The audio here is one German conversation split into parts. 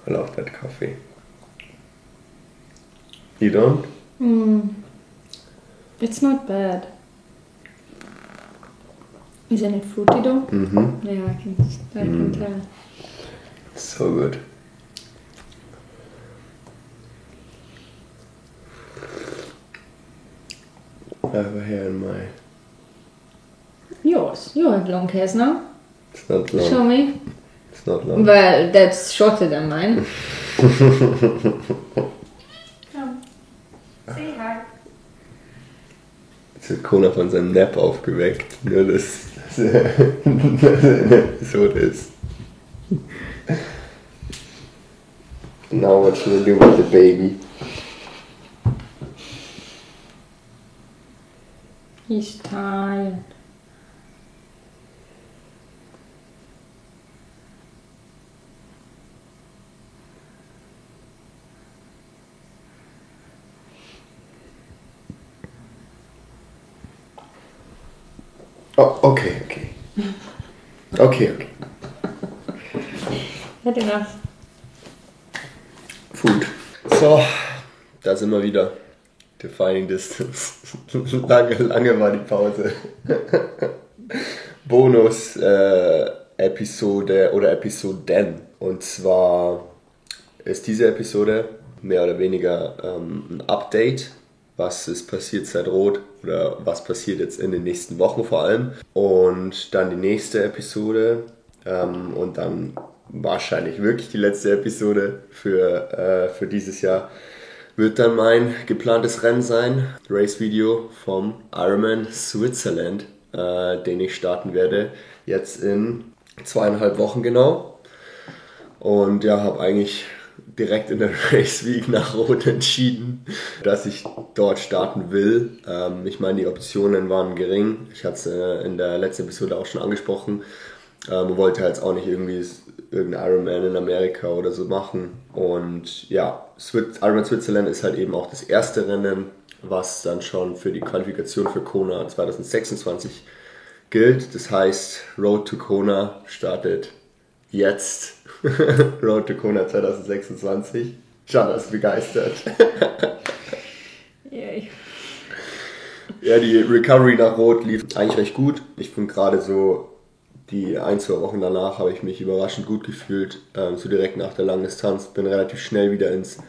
I love that coffee. You don't? It's not bad. Isn't it fruity though? Mm-hmm. Yeah, I can tell. It's so good. I have a hair in my... Yours. You have long hairs now. It's not long. Show me. It's not long. Well, that's shorter than mine. Come. Say hi. Jetzt wird Kona von seinem Nap aufgeweckt. Nur das so das. Now what should I do with the baby? He's tired. Oh, okay. Okay. Had enough. Food. So, da sind wir wieder. Defining Distance. lange war die Pause. Bonus Episode oder Episoden. Und zwar ist diese Episode mehr oder weniger ein Update. Was ist passiert seit Rot oder was passiert jetzt in den nächsten Wochen vor allem. Und dann die nächste Episode und dann wahrscheinlich wirklich die letzte Episode für dieses Jahr wird dann mein geplantes Rennen sein. Race-Video vom Ironman Switzerland, den ich starten werde jetzt in 2,5 Wochen genau. Und ja, habe eigentlich direkt in der Race Week nach Rot entschieden, dass ich dort starten will. Ich meine, die Optionen waren gering. Ich hatte es in der letzten Episode auch schon angesprochen. Man wollte halt auch nicht irgendwie irgendein Ironman in Amerika oder so machen. Und ja, Ironman Switzerland ist halt eben auch das erste Rennen, was dann schon für die Qualifikation für Kona 2026 gilt. Das heißt, Road to Kona startet jetzt. Road to Kona 2026. Jana ist begeistert. Yay. Ja, die Recovery nach Rot lief eigentlich recht gut. Ich finde gerade so, die 1-2 Wochen danach habe ich mich überraschend gut gefühlt. So direkt nach der Langdistanz. Bin relativ schnell wieder ins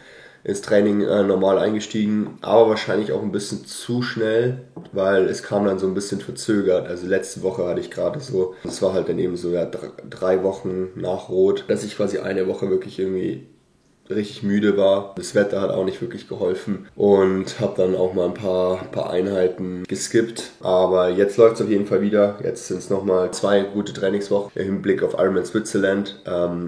Training normal eingestiegen. Aber wahrscheinlich auch ein bisschen zu schnell, weil es kam dann so ein bisschen verzögert. Also letzte Woche hatte ich gerade so, das war halt dann eben so 3 Wochen nach Rot, dass ich quasi eine Woche wirklich irgendwie richtig müde war. Das Wetter hat auch nicht wirklich geholfen und habe dann auch mal ein paar Einheiten geskippt. Aber jetzt läuft es auf jeden Fall wieder. Jetzt sind es nochmal 2 gute Trainingswochen im Hinblick auf Ironman Switzerland.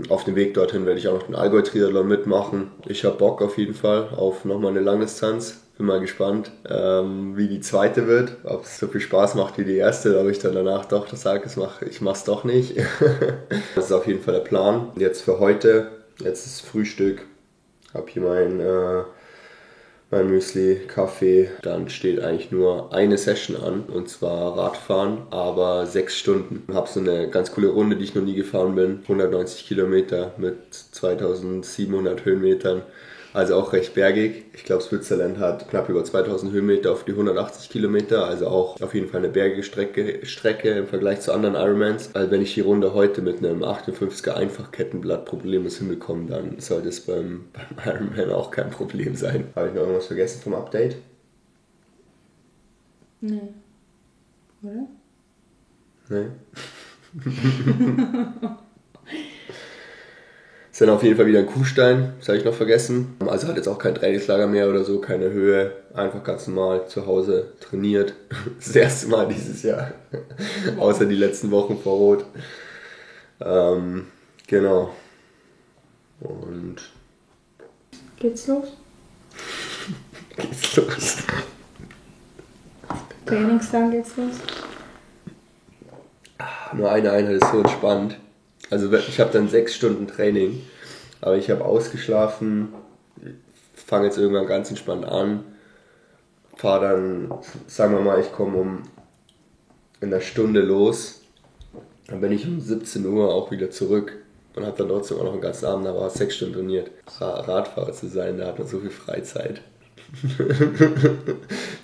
Auf dem Weg dorthin werde ich auch noch den Allgäu-Triathlon mitmachen. Ich habe Bock auf jeden Fall auf nochmal eine Langdistanz. Bin mal gespannt, wie die zweite wird. Ob es so viel Spaß macht wie die erste, ob ich dann danach doch sage, ich mach's doch nicht. Das ist auf jeden Fall der Plan. Jetzt für heute. Jetzt ist Frühstück, habe hier mein Müsli, Kaffee. Dann steht eigentlich nur eine Session an, und zwar Radfahren, aber 6 Stunden. Ich habe so eine ganz coole Runde, die ich noch nie gefahren bin. 190 Kilometer mit 2700 Höhenmetern, also auch recht bergig. Ich glaube, Switzerland hat knapp über 2000 Höhenmeter auf die 180 Kilometer, also auch auf jeden Fall eine bergige Strecke im Vergleich zu anderen Ironmans. Also wenn ich die Runde heute mit einem 58er Einfachkettenblatt problemlos hinbekomme, dann sollte es beim Ironman auch kein Problem sein. Habe ich noch irgendwas vergessen vom Update? Nee. oder? Nee. Ist dann auf jeden Fall wieder ein Kufstein, das habe ich noch vergessen. Also hat jetzt auch kein Trainingslager mehr oder so, keine Höhe. Einfach ganz normal zu Hause trainiert. Das erste Mal dieses Jahr. Außer die letzten Wochen vor Rot. Genau. Und Geht's los? geht's los. Trainingstag geht's los? Nur eine Einheit ist so entspannt. Also ich habe dann 6 Stunden Training, aber ich habe ausgeschlafen, fange jetzt irgendwann ganz entspannt an, fahre dann, sagen wir mal, ich komme in einer Stunde los, dann bin ich um 17 Uhr auch wieder zurück und habe dann trotzdem auch noch einen ganzen Abend, aber 6 Stunden trainiert. Radfahrer zu sein, da hat man so viel Freizeit.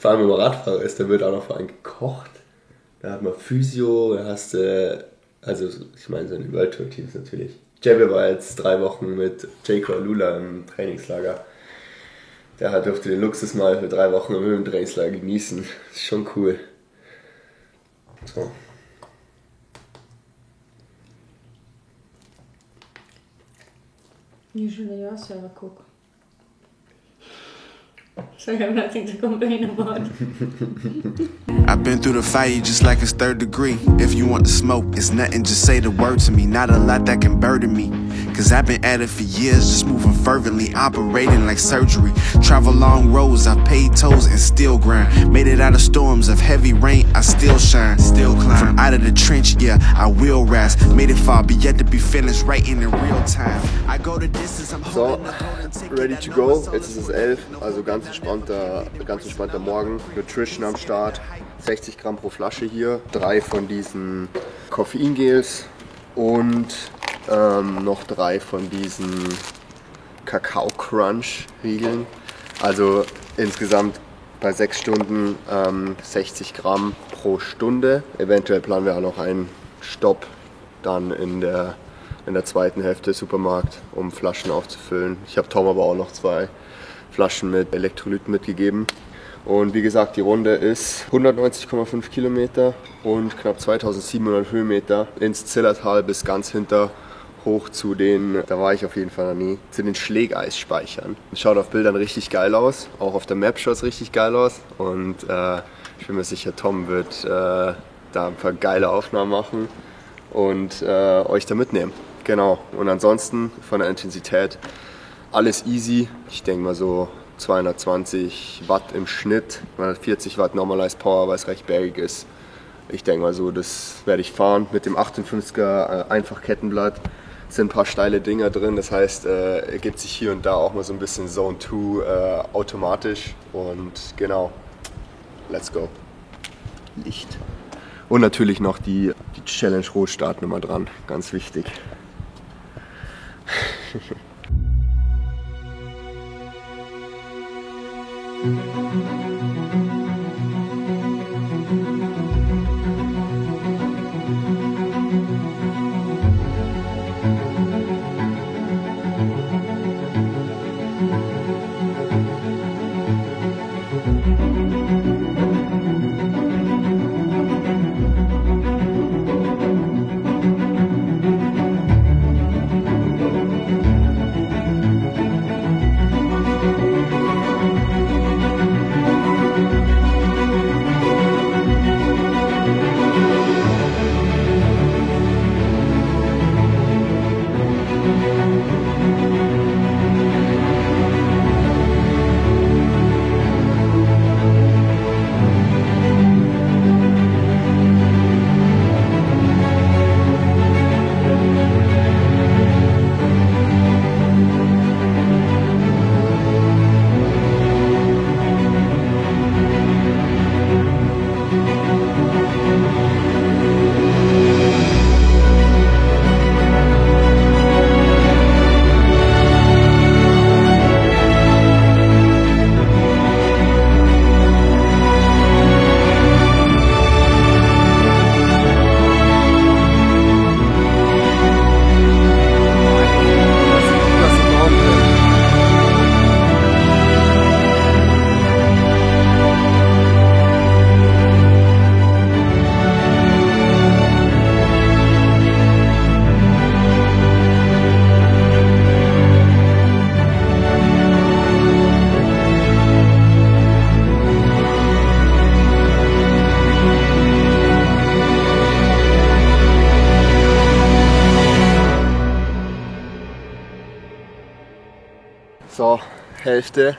Vor allem wenn man Radfahrer ist, da wird auch noch vor allem gekocht. Da hat man Physio, da hast du, also ich meine so in den World Tour Teams natürlich. Jebbe war jetzt 3 Wochen mit J.K. Lula im Trainingslager. Der durfte den Luxus mal für 3 Wochen im Trainingslager genießen. Das ist schon cool. So. Usually you also have a cook. So you have nothing to complain about. I've been through the fire just like it's 3rd degree. If you want to smoke, it's nothing, just say the word to me. Not a lot that can burden me. Cause I've been at it for years, just moving fervently, operating like surgery. Travel long roads, I paid tolls and still grind. Made it out of storms of heavy rain, I still shine. Still climb. From out of the trench, yeah, I will rise. Made it far, but yet to be finished right in the real time. I go the distance, I'm So, holding the golden ticket. ready to go. Jetzt ist es 11, also ganz entspannter Morgen. Nutrition am Start. 60 Gramm pro Flasche hier. 3 von diesen Koffeingels und noch 3 von diesen Kakao Crunch Riegeln. Also insgesamt bei 6 Stunden 60 Gramm pro Stunde. Eventuell planen wir auch noch einen Stopp dann in der zweiten Hälfte des Supermarkt, um Flaschen aufzufüllen. Ich habe Tom aber auch noch 2 Flaschen mit Elektrolyten mitgegeben. Und wie gesagt, die Runde ist 190,5 Kilometer und knapp 2700 Höhenmeter ins Zillertal bis ganz hinter hoch zu den, da war ich auf jeden Fall noch nie, zu den Schlägeisspeichern. Schaut auf Bildern richtig geil aus, auch auf der Map schaut es richtig geil aus und ich bin mir sicher, Tom wird da ein paar geile Aufnahmen machen und euch da mitnehmen. Genau, und ansonsten von der Intensität alles easy. Ich denke mal so 220 Watt im Schnitt, 140 Watt Normalized Power, weil es recht bergig ist. Ich denke mal so, das werde ich fahren mit dem 58er Einfachkettenblatt. Es sind ein paar steile Dinger drin, das heißt, ergibt sich hier und da auch mal so ein bisschen Zone 2 automatisch und genau, let's go. Licht. Und natürlich noch die Challenge Rot Startnummer dran, ganz wichtig. Hälfte.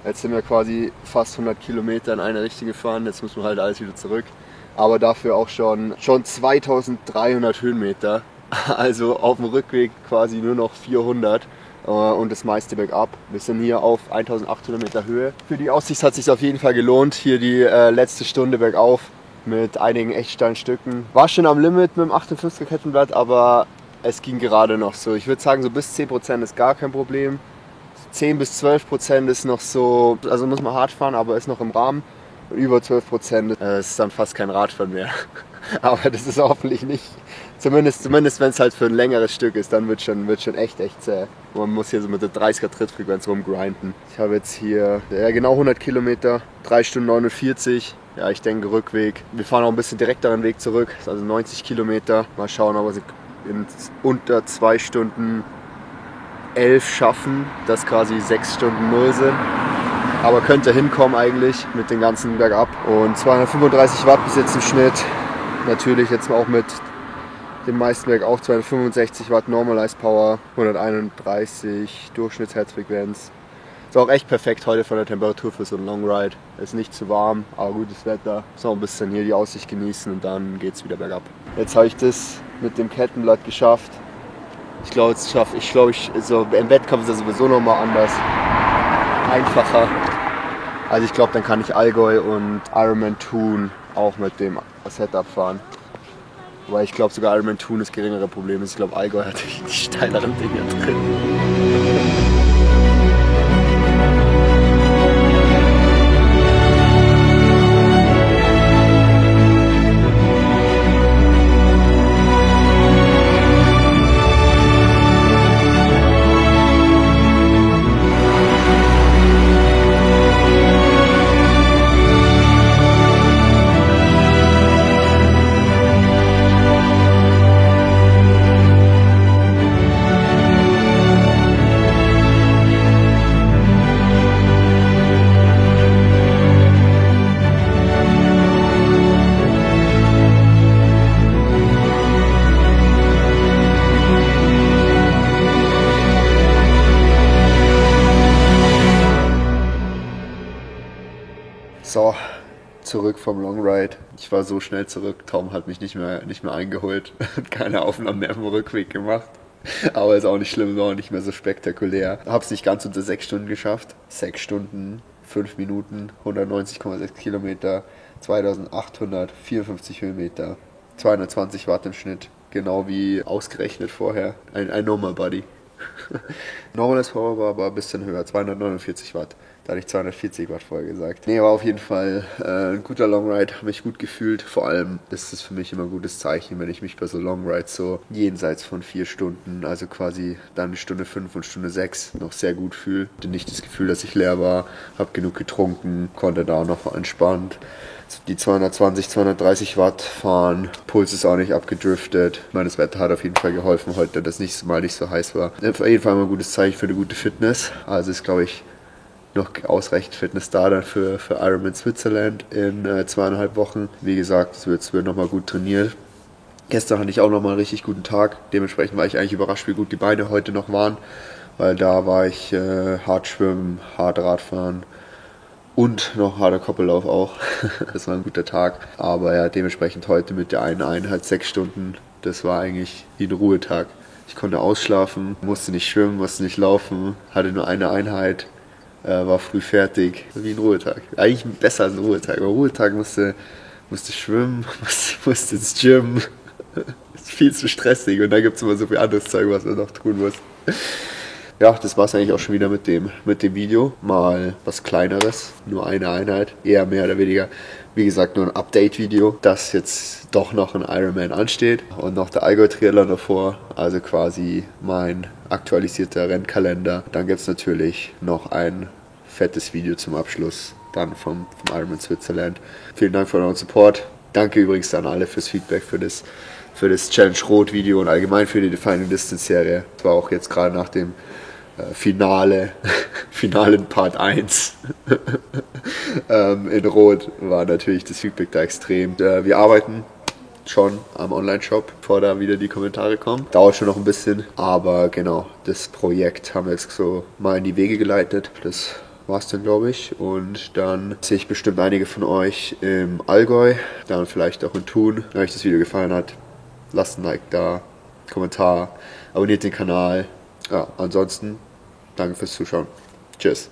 Jetzt sind wir quasi fast 100 Kilometer in eine Richtung gefahren, jetzt müssen wir halt alles wieder zurück. Aber dafür auch schon 2300 Höhenmeter, also auf dem Rückweg quasi nur noch 400 und das meiste bergab. Wir sind hier auf 1800 Meter Höhe. Für die Aussicht hat es sich auf jeden Fall gelohnt, hier die letzte Stunde bergauf mit einigen echt steilen Stücken. War schon am Limit mit dem 58er Kettenblatt, aber es ging gerade noch so. Ich würde sagen, so bis 10% ist gar kein Problem. 10 bis 12% ist noch so, also muss man hart fahren, aber ist noch im Rahmen. Und über 12% ist dann fast kein Radfahren mehr. Aber das ist hoffentlich nicht. Zumindest wenn es halt für ein längeres Stück ist, dann wird schon echt zäh. Man muss hier so mit der 30er Trittfrequenz rumgrinden. Ich habe jetzt hier genau 100 Kilometer, 3 Stunden 49. Ja, ich denke Rückweg. Wir fahren auch ein bisschen direkteren Weg zurück, also 90 Kilometer. Mal schauen, ob wir sie in unter 2 Stunden 11 schaffen, dass quasi 6 Stunden 0 sind. Aber könnte hinkommen eigentlich mit den ganzen bergab. Und 235 Watt bis jetzt im Schnitt. Natürlich jetzt auch mit dem meisten bergauf 265 Watt Normalized Power, 131 Durchschnittsherzfrequenz. Ist auch echt perfekt heute von der Temperatur für so einen Long Ride. Ist nicht zu warm, aber gutes Wetter. So ein bisschen hier die Aussicht genießen und dann geht's wieder bergab. Jetzt habe ich das mit dem Kettenblatt geschafft. Ich glaube, so im Wettkampf ist das sowieso nochmal anders. Einfacher. Also ich glaube, dann kann ich Allgäu und Ironman Thun auch mit dem Setup fahren. Weil ich glaube, sogar Ironman Thun das geringere Problem ist. Ich glaube, Allgäu hat die steileren Dinge drin. So, zurück vom Long Ride. Ich war so schnell zurück, Tom hat mich nicht mehr eingeholt und keine Aufnahmen mehr vom Rückweg gemacht. Aber ist auch nicht schlimm, war auch nicht mehr so spektakulär. Hab's nicht ganz unter 6 Stunden geschafft. 6 Stunden, 5 Minuten, 190,6 Kilometer, 2854 Höhenmeter, 220 Watt im Schnitt. Genau wie ausgerechnet vorher. Ein Normal Body. Normales Power war aber ein bisschen höher, 249 Watt. Da hatte ich 240 Watt vorher gesagt. Nee, war auf jeden Fall ein guter Long Ride, habe mich gut gefühlt. Vor allem ist es für mich immer ein gutes Zeichen, wenn ich mich bei so Long Rides so jenseits von 4 Stunden, also quasi dann Stunde 5 und Stunde 6 noch sehr gut fühle. Hatte nicht das Gefühl, dass ich leer war, habe genug getrunken, konnte da auch noch entspannt die 220, 230 Watt fahren. Puls ist auch nicht abgedriftet. Ich meine, das Wetter hat auf jeden Fall geholfen heute, dass nicht so heiß war. Auf jeden Fall immer ein gutes Zeichen für eine gute Fitness. Also ist, glaube ich, noch ausreichend Fitness da dann für Ironman Switzerland in 2,5 Wochen. Wie gesagt, es wird nochmal gut trainiert. Gestern hatte ich auch nochmal einen richtig guten Tag. Dementsprechend war ich eigentlich überrascht, wie gut die Beine heute noch waren. Weil da war ich hart schwimmen, hart Radfahren und noch harter Koppellauf auch. Das war ein guter Tag. Aber ja, dementsprechend heute mit der einen Einheit 6 Stunden, das war eigentlich wie ein Ruhetag. Ich konnte ausschlafen, musste nicht schwimmen, musste nicht laufen, hatte nur eine Einheit. War früh fertig, wie ein Ruhetag. Eigentlich besser als ein Ruhetag. Aber Ruhetag musste schwimmen, musste ins Gym. Das ist viel zu stressig und da gibt es immer so viel anderes Zeug, was man noch tun muss. Ja, das war es eigentlich auch schon wieder mit dem Video. Mal was Kleineres, nur eine Einheit, eher mehr oder weniger. Wie gesagt, nur ein Update-Video, das jetzt doch noch ein Ironman ansteht und noch der Allgäu-Triathlon davor, also quasi mein aktualisierter Rennkalender. Dann gibt es natürlich noch ein fettes Video zum Abschluss, dann vom Ironman Switzerland. Vielen Dank für euren Support. Danke übrigens an alle fürs Feedback, für das Challenge Rot Video und allgemein für die Defining Distance Serie. Das war auch jetzt gerade nach dem finalen Part 1 in Rot war natürlich das Feedback da extrem. Wir arbeiten schon am Online-Shop, bevor da wieder die Kommentare kommen. Dauert schon noch ein bisschen, aber genau, das Projekt haben wir jetzt so mal in die Wege geleitet. Das war's dann, glaube ich. Und dann sehe ich bestimmt einige von euch im Allgäu, dann vielleicht auch in Thun. Wenn euch das Video gefallen hat, lasst ein Like da, Kommentar, abonniert den Kanal. Ja, ansonsten danke fürs Zuschauen. Tschüss.